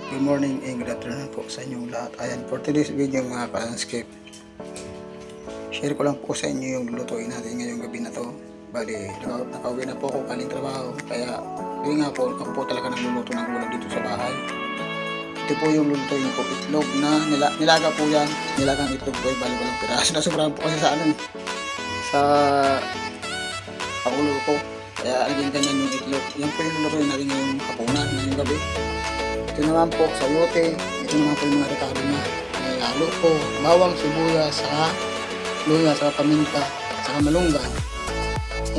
Good morning and good afternoon po sa inyong lahat. Ayan, for today's video mga ka-landscape, share ko lang po sa inyo yung lutuin natin ngayong gabi na to. Bali, nakauwi na po ako kaling trabaho, kaya yun nga po, ako po talaga nagluluto ng ulam dito sa bahay. Ito po yung lutuin ko, itlog na nilaga po yan. Nilagang itlog po, bali walang piraso. Nasobrahan po kasi sa sa pakulo ko, kaya naging ganyan yung itlog. Yan po yung lutuin natin ngayong hapunan, ngayong gabi. Ito naman po, sayote. Ito naman po yung mga rekado na halo po, bawang, sibuyas, saka luya, saka paminta, saka malunggay.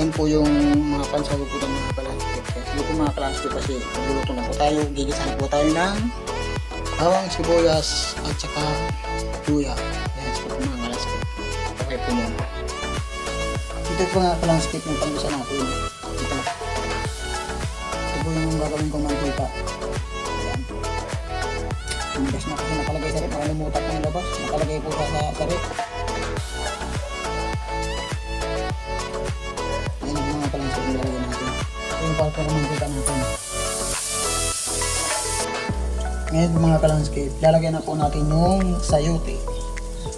Yan po yung mga pansaluputan mga kalanskip. Sige po mga kalanskip, kasi magluluto na po tayo. Gigisahan po tayo ng bawang, sibuyas, at saka luya. Yan po mga kalanskip. Okay po muna. Ito po mga kalanskip yung panggisa natin. Ito po yung gagawin kong mantika. Bigas na kasi nakalagay sa rep, makalimutan ko ng labas, nakalagay po sa rep. Ayan ang mga kalanskip yung lalagay natin. Ito yung pagkakamangkita natin. Ngayon mga kalanskip, lalagyan na po natin yung sayote.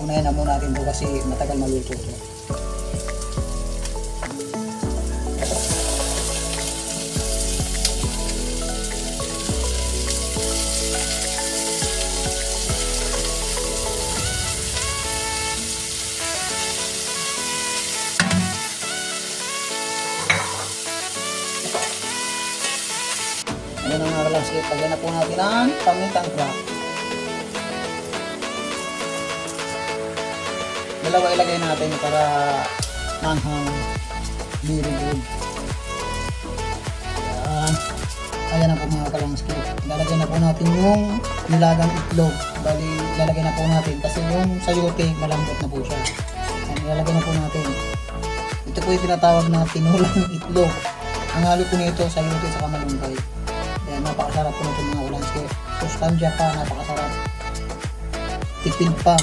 Unahin na muna natin ito kasi matagal maluto ito. Ayan ang mga kalanskip, pagyan na po natin ang pamintang crack. Dalawa ilagay natin para manghang very good. Ayan na po mga kalanskip. Lalagay na po natin yung nilagang itlog. Bali, lalagay na po natin kasi yung sayote malambot na po siya. Ayan, lalagay na po natin. Ito po yung tinatawag na tinulang itlog. Ang halo po nito sayote sa malunggay. Ayan, napakasarap po nito mga kalanskip. Sustansya pa, napakasarap. Tipid pa.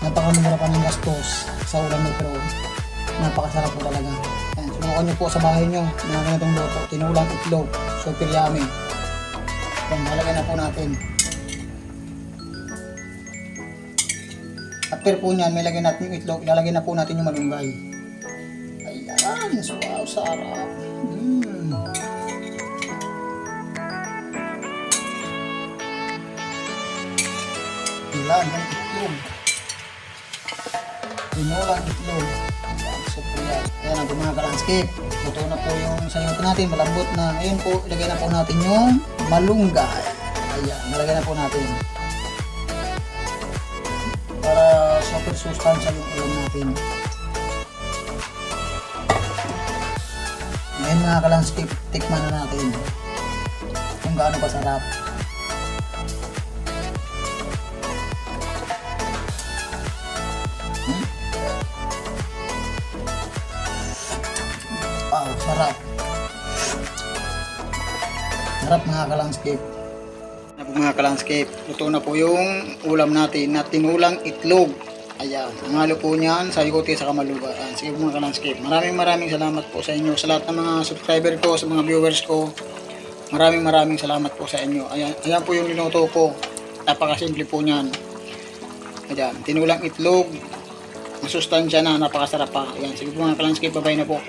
Napakamura pa ng gastos sa ulam na, pero napakasarap po talaga. Ayan, subukan nyo po sa bahay nyo mga ganitong luto. Tinulang itlog. Super yummy. Ayan, halagay na po natin. After po nyan, may lagay natin yung itlog. Ilalagay na po natin yung malunggay. Ayan, wow, sarap. Ilan ng itlog. Tinulang itlog. Ayan, super yan. Ayan ang mga kalanskip. Luto na po yung sayote natin. Malambot na. Ngayon po, ilagay na po natin yung malunggay. Ayan, nalagay na po natin. Para super sustansya yung ulam natin. Ngayon mga kalanskip, tikman na natin kung gaano kasarap. Wow, sarap. Sarap mga kalanskip. Mga kalanskip, luto na po yung ulam natin na tinulang itlog. Ayan, ang halo po niyan, sayote sa malunggay. Ayan, sige mga kalanskip. Maraming salamat po sa inyo. Sa lahat ng mga subscriber ko, sa mga viewers ko, maraming salamat po sa inyo. Ayan po yung linuto ko. Napakasimple po niyan. Ayan, tinulang itlog. Masustansya na, napakasarap pa. Ayan, sige po mga kalanskip, bye-bye na po.